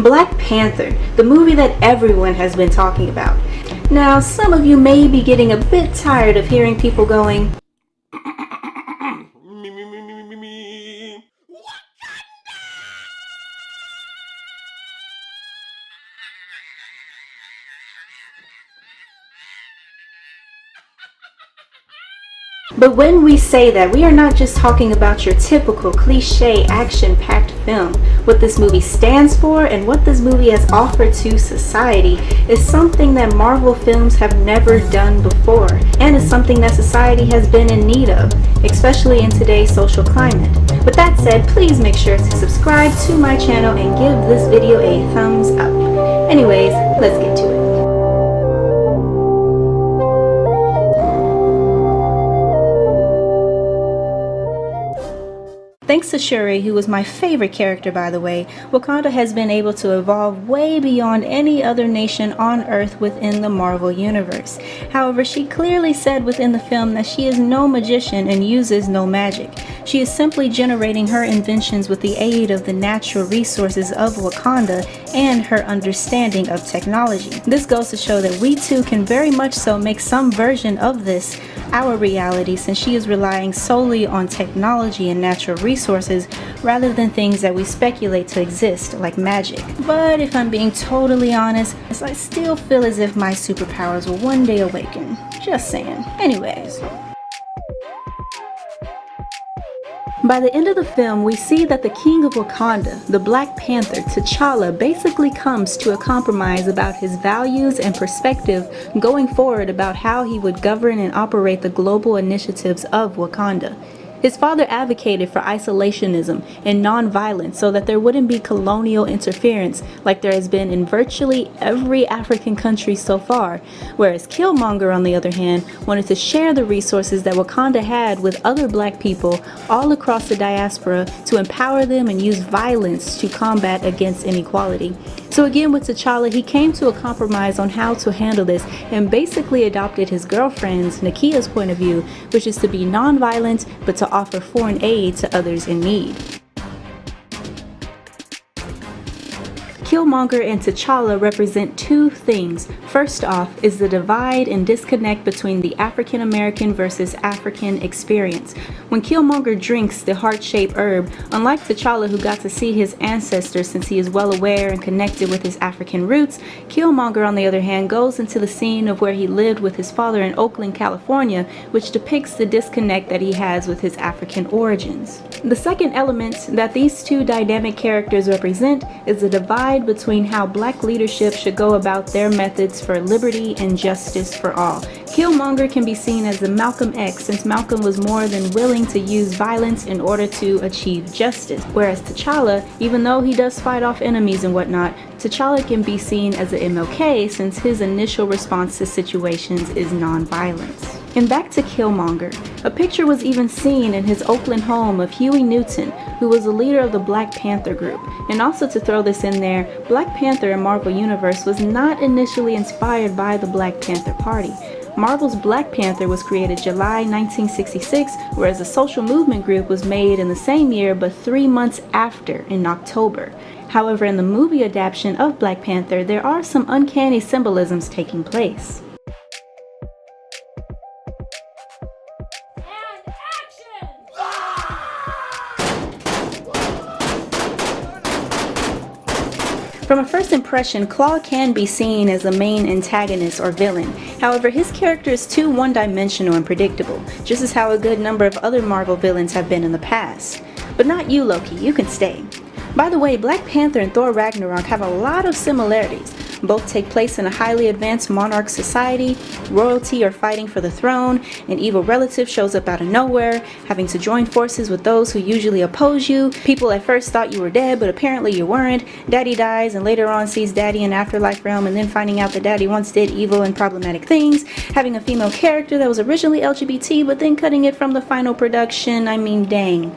Black Panther, the movie that everyone has been talking about. Now, some of you may be getting a bit tired of hearing people going, but when we say that, we are not just talking about your typical cliche action-packed film. What this movie stands for and what this movie has offered to society is something that Marvel films have never done before, and is something that society has been in need of, especially in today's social climate. With that said, please make sure to subscribe to my channel and give this video a thumbs up. Anyways, let's get to it. Thanks to Shuri, who was my favorite character by the way, Wakanda has been able to evolve way beyond any other nation on Earth within the Marvel Universe. However, she clearly said within the film that she is no magician and uses no magic. She is simply generating her inventions with the aid of the natural resources of Wakanda and her understanding of technology. This goes to show that we too can very much so make some version of this our reality, since she is relying solely on technology and natural resources rather than things that we speculate to exist like magic. But if I'm being totally honest, I still feel as if my superpowers will one day awaken. Just saying. Anyways. By the end of the film, we see that the king of Wakanda, the Black Panther, T'Challa, basically comes to a compromise about his values and perspective going forward about how he would govern and operate the global initiatives of Wakanda. His father advocated for isolationism and non-violence so that there wouldn't be colonial interference like there has been in virtually every African country so far, whereas Killmonger, on the other hand, wanted to share the resources that Wakanda had with other black people all across the diaspora to empower them and use violence to combat against inequality. So again, with T'Challa, he came to a compromise on how to handle this and basically adopted his girlfriend's, Nakia's, point of view, which is to be non-violent but to offer foreign aid to others in need. Killmonger and T'Challa represent two things. First off is the divide and disconnect between the African American versus African experience. When Killmonger drinks the heart-shaped herb, unlike T'Challa, who got to see his ancestors since he is well aware and connected with his African roots, Killmonger, on the other hand, goes into the scene of where he lived with his father in Oakland, California, which depicts the disconnect that he has with his African origins. The second element that these two dynamic characters represent is the divide between how black leadership should go about their methods for liberty and justice for all. Killmonger can be seen as the Malcolm X, since Malcolm was more than willing to use violence in order to achieve justice, whereas T'Challa, even though he does fight off enemies and whatnot, T'Challa can be seen as the MLK, since his initial response to situations is non-violence. And back to Killmonger, a picture was even seen in his Oakland home of Huey Newton, who was the leader of the Black Panther group. And also, to throw this in there, Black Panther in Marvel Universe was not initially inspired by the Black Panther Party. Marvel's Black Panther was created July 1966, whereas the social movement group was made in the same year but 3 months after, in October. However, in the movie adaptation of Black Panther, there are some uncanny symbolisms taking place. From a first impression, Claw can be seen as the main antagonist or villain. However, his character is too one-dimensional and predictable, just as how a good number of other Marvel villains have been in the past. But not you, Loki, you can stay. By the way, Black Panther and Thor Ragnarok have a lot of similarities. Both take place in a highly advanced monarch society. Royalty are fighting for the throne. An evil relative shows up out of nowhere, having to join forces with those who usually oppose you. People at first thought you were dead, but apparently you weren't. Daddy dies and later on sees Daddy in afterlife realm, and then finding out that Daddy once did evil and problematic things. Having a female character that was originally LGBT, but then cutting it from the final production. I mean, dang.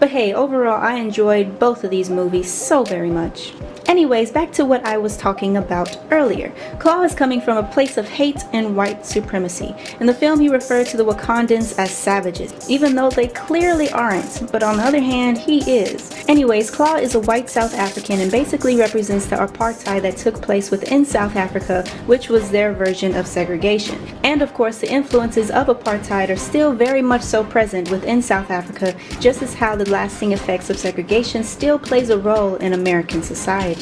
But hey, overall I enjoyed both of these movies so very much. Anyways, back to what I was talking about earlier. Claw is coming from a place of hate and white supremacy. In the film, he referred to the Wakandans as savages, even though they clearly aren't, but on the other hand, he is. Anyways, Claw is a white South African and basically represents the apartheid that took place within South Africa, which was their version of segregation. And of course, the influences of apartheid are still very much so present within South Africa, just as how the lasting effects of segregation still plays a role in American society.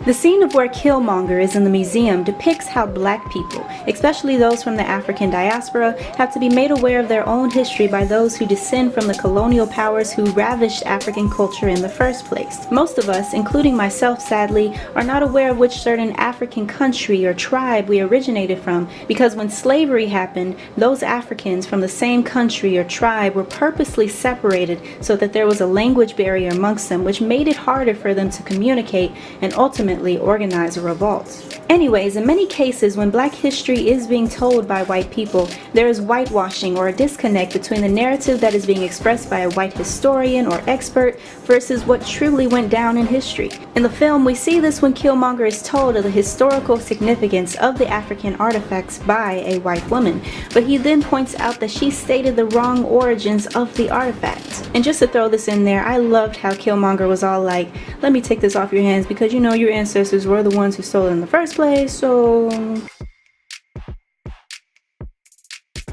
The scene of where Killmonger is in the museum depicts how black people, especially those from the African diaspora, have to be made aware of their own history by those who descend from the colonial powers who ravished African culture in the first place. Most of us, including myself sadly, are not aware of which certain African country or tribe we originated from, because when slavery happened, those Africans from the same country or tribe were purposely separated so that there was a language barrier amongst them, which made it harder for them to communicate and ultimately organize a revolt. Anyways, in many cases when black history is being told by white people, there is whitewashing or a disconnect between the narrative that is being expressed by a white historian or expert versus what truly went down in history. In the film, we see this when Killmonger is told of the historical significance of the African artifacts by a white woman, but he then points out that she stated the wrong origins of the artifacts. And just to throw this in there, I loved how Killmonger was all like, let me take this off your hands because you know your ancestors were the ones who stole it in the first place, so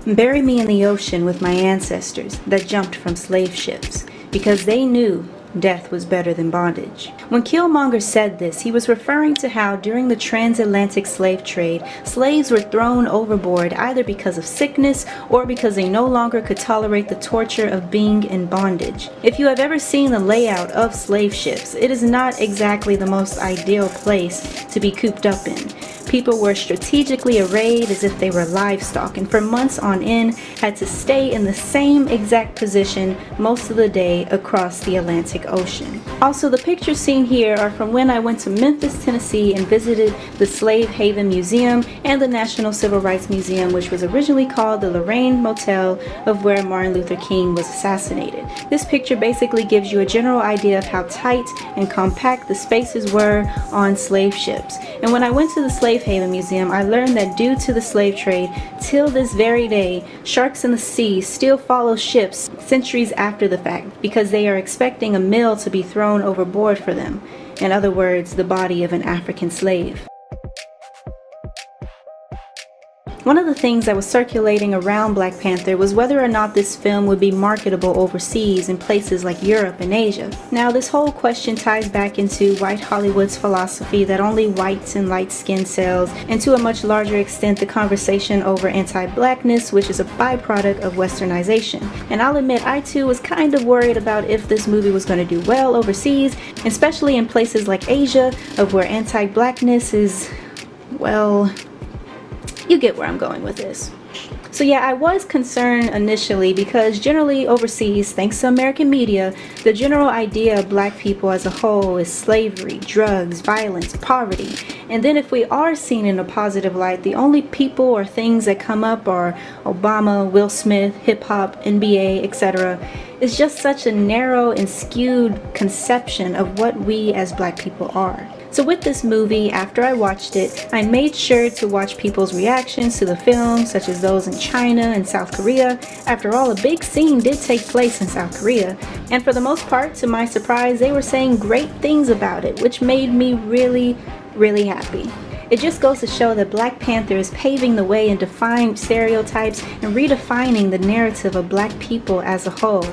bury me in the ocean with my ancestors that jumped from slave ships because they knew death was better than bondage. When Killmonger said this, he was referring to how during the transatlantic slave trade, slaves were thrown overboard either because of sickness or because they no longer could tolerate the torture of being in bondage. If you have ever seen the layout of slave ships, it is not exactly the most ideal place to be cooped up in. People were strategically arrayed as if they were livestock and for months on end had to stay in the same exact position most of the day across the Atlantic Ocean. Also, the pictures seen here are from when I went to Memphis, Tennessee and visited the Slave Haven Museum and the National Civil Rights Museum, which was originally called the Lorraine Motel, of where Martin Luther King was assassinated. This picture basically gives you a general idea of how tight and compact the spaces were on slave ships. And when I went to the Slave Haven Museum, I learned that due to the slave trade, till this very day, sharks in the sea still follow ships centuries after the fact because they are expecting a meal to be thrown overboard for them. In other words, the body of an African slave. One of the things that was circulating around Black Panther was whether or not this film would be marketable overseas in places like Europe and Asia. Now, this whole question ties back into white Hollywood's philosophy that only whites and light skin sells, and to a much larger extent the conversation over anti-blackness, which is a byproduct of westernization. And I'll admit, I too was kind of worried about if this movie was going to do well overseas, especially in places like Asia, of where anti-blackness is, well, you get where I'm going with this. So yeah, I was concerned initially because generally overseas, thanks to American media, the general idea of black people as a whole is slavery, drugs, violence, poverty. And then if we are seen in a positive light, the only people or things that come up are Obama, Will Smith, hip-hop, NBA, etc. It's just such a narrow and skewed conception of what we as black people are. So with this movie, after I watched it, I made sure to watch people's reactions to the film, such as those in China and South Korea. After all, a big scene did take place in South Korea. And for the most part, to my surprise, they were saying great things about it, which made me really, really happy. It just goes to show that Black Panther is paving the way in defying stereotypes and redefining the narrative of black people as a whole.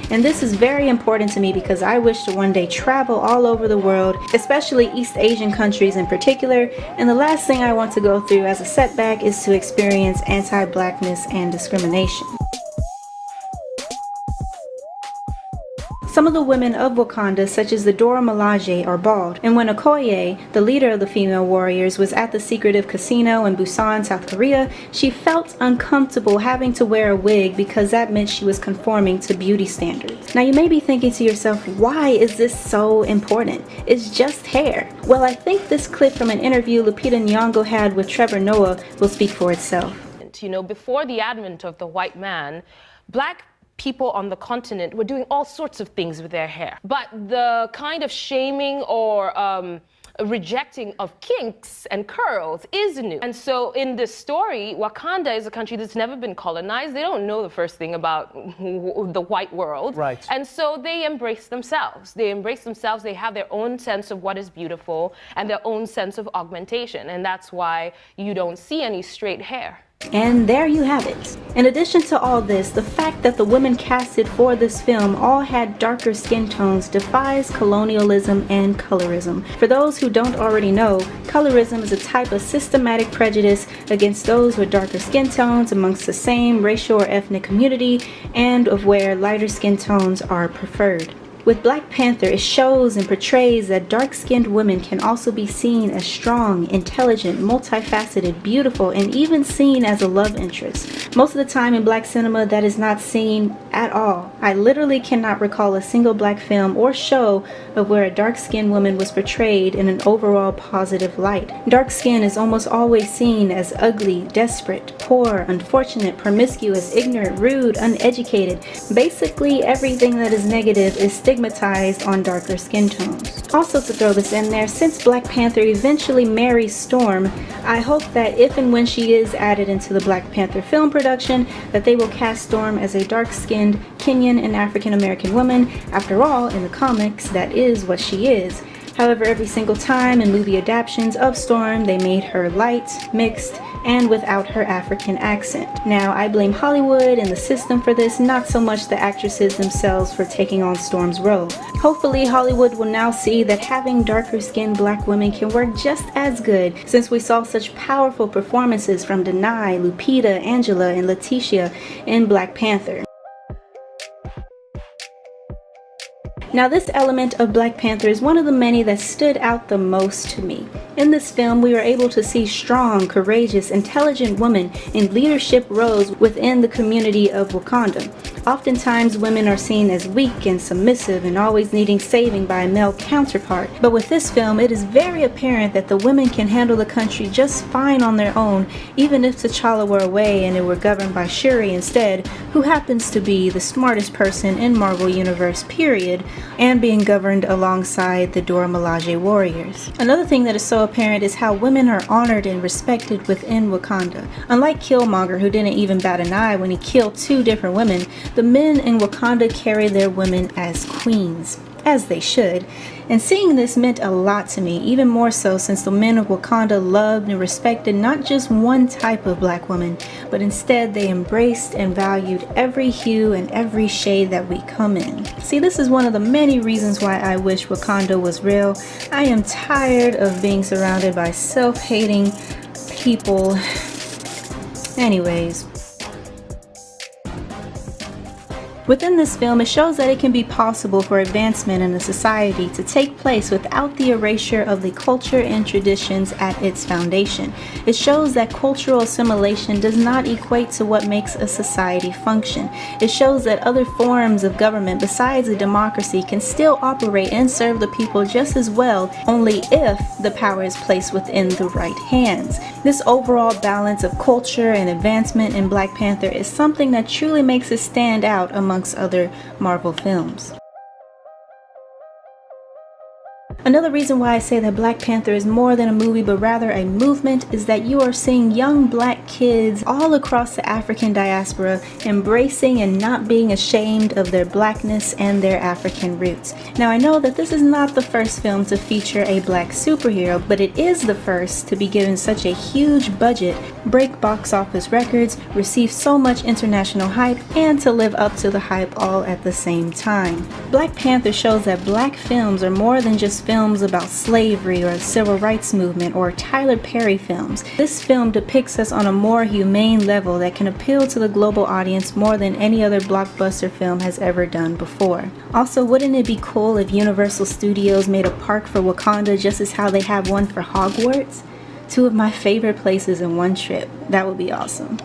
And this is very important to me because I wish to one day travel all over the world, especially East Asian countries in particular, and the last thing I want to go through as a setback is to experience anti-blackness and discrimination. Some of the women of Wakanda, such as the Dora Milaje, are bald, and when Okoye, the leader of the female warriors, was at the secretive casino in Busan, South Korea, she felt uncomfortable having to wear a wig because that meant she was conforming to beauty standards. Now you may be thinking to yourself, why is this so important? It's just hair. Well, I think this clip from an interview Lupita Nyongo had with Trevor Noah will speak for itself. You know, before the advent of the white man, black people on the continent were doing all sorts of things with their hair. But the kind of shaming or rejecting of kinks and curls is new. And so in this story, Wakanda is a country that's never been colonized. They don't know the first thing about the white world. Right. And so they embrace themselves. They embrace themselves. They have their own sense of what is beautiful and their own sense of augmentation. And that's why you don't see any straight hair. And there you have it. In addition to all this, the fact that the women casted for this film all had darker skin tones defies colonialism and colorism. For those who don't already know, colorism is a type of systematic prejudice against those with darker skin tones amongst the same racial or ethnic community, and of where lighter skin tones are preferred. With Black Panther, it shows and portrays that dark-skinned women can also be seen as strong, intelligent, multifaceted, beautiful, and even seen as a love interest. Most of the time in black cinema, that is not seen at all. I literally cannot recall a single black film or show of where a dark-skinned woman was portrayed in an overall positive light. Dark skin is almost always seen as ugly, desperate, poor, unfortunate, promiscuous, ignorant, rude, uneducated. Basically, everything that is negative is stigmatized on darker skin tones. Also, to throw this in there, since Black Panther eventually marries Storm, I hope that if and when she is added into the Black Panther film production, that they will cast Storm as a dark-skinned Kenyan and African American woman. After all, in the comics, that is what she is. However, every single time in movie adaptations of Storm, they made her light, mixed, and without her African accent. Now, I blame Hollywood and the system for this, not so much the actresses themselves for taking on Storm's role. Hopefully, Hollywood will now see that having darker-skinned black women can work just as good, since we saw such powerful performances from Denai, Lupita, Angela, and Letitia in Black Panther. Now, this element of Black Panther is one of the many that stood out the most to me. In this film, we were able to see strong, courageous, intelligent women in leadership roles within the community of Wakanda. Oftentimes, women are seen as weak and submissive and always needing saving by a male counterpart. But with this film, it is very apparent that the women can handle the country just fine on their own, even if T'Challa were away and it were governed by Shuri instead, who happens to be the smartest person in Marvel Universe, period, and being governed alongside the Dora Milaje warriors. Another thing that is so apparent is how women are honored and respected within Wakanda. Unlike Killmonger, who didn't even bat an eye when he killed 2 different women, the men in Wakanda carry their women as queens, as they should. And seeing this meant a lot to me, even more so since the men of Wakanda loved and respected not just one type of black woman, but instead they embraced and valued every hue and every shade that we come in. See, this is one of the many reasons why I wish Wakanda was real. I am tired of being surrounded by self-hating people. Anyways. Within this film, it shows that it can be possible for advancement in a society to take place without the erasure of the culture and traditions at its foundation. It shows that cultural assimilation does not equate to what makes a society function. It shows that other forms of government besides a democracy can still operate and serve the people just as well, only if the power is placed within the right hands. This overall balance of culture and advancement in Black Panther is something that truly makes it stand out amongst other Marvel films. Another reason why I say that Black Panther is more than a movie but rather a movement is that you are seeing young black kids all across the African diaspora embracing and not being ashamed of their blackness and their African roots. Now, I know that this is not the first film to feature a black superhero, but it is the first to be given such a huge budget, break box office records, receive so much international hype, and to live up to the hype all at the same time. Black Panther shows that black films are more than just films about slavery or the civil rights movement or Tyler Perry films. This film depicts us on a more humane level that can appeal to the global audience more than any other blockbuster film has ever done before. Also, wouldn't it be cool if Universal Studios made a park for Wakanda just as how they have one for Hogwarts? 2 of my favorite places in one trip. That would be awesome.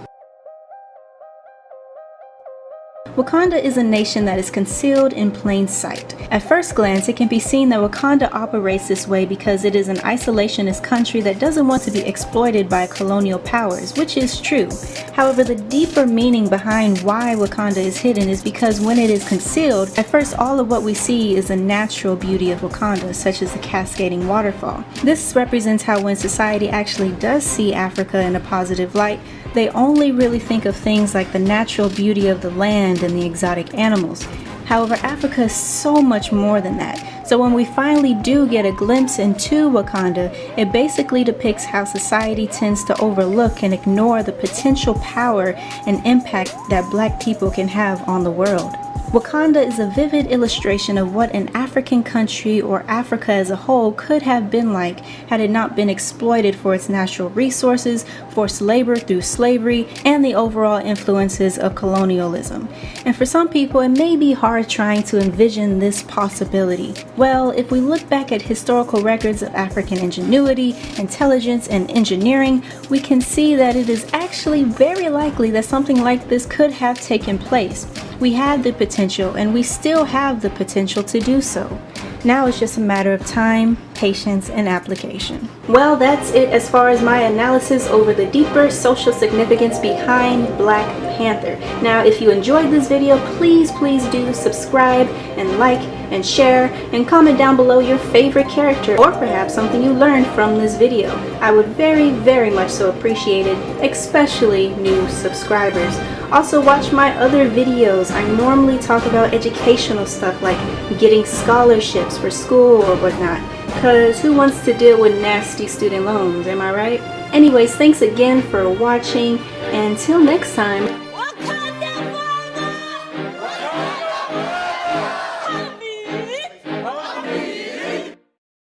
Wakanda is a nation that is concealed in plain sight. At first glance, it can be seen that Wakanda operates this way because it is an isolationist country that doesn't want to be exploited by colonial powers, which is true. However, the deeper meaning behind why Wakanda is hidden is because when it is concealed, at first all of what we see is the natural beauty of Wakanda, such as the cascading waterfall. This represents how when society actually does see Africa in a positive light, they only really think of things like the natural beauty of the land and the exotic animals. However, Africa is so much more than that. So when we finally do get a glimpse into Wakanda, it basically depicts how society tends to overlook and ignore the potential power and impact that Black people can have on the world. Wakanda is a vivid illustration of what an African country or Africa as a whole could have been like had it not been exploited for its natural resources, forced labor through slavery, and the overall influences of colonialism. And for some people, it may be hard trying to envision this possibility. Well, if we look back at historical records of African ingenuity, intelligence, and engineering, we can see that it is actually very likely that something like this could have taken place. We had the potential, and we still have the potential to do so. Now it's just a matter of time, patience, and application. Well, that's it as far as my analysis over the deeper social significance behind Black Panther. Now, if you enjoyed this video, please do subscribe and like and share and comment down below your favorite character or perhaps something you learned from this video. I would very much so appreciate it, especially new subscribers. Also, watch my other videos. I normally talk about educational stuff like getting scholarships for school or whatnot, because who wants to deal with nasty student loans, am I right? Anyways, thanks again for watching, and until next time.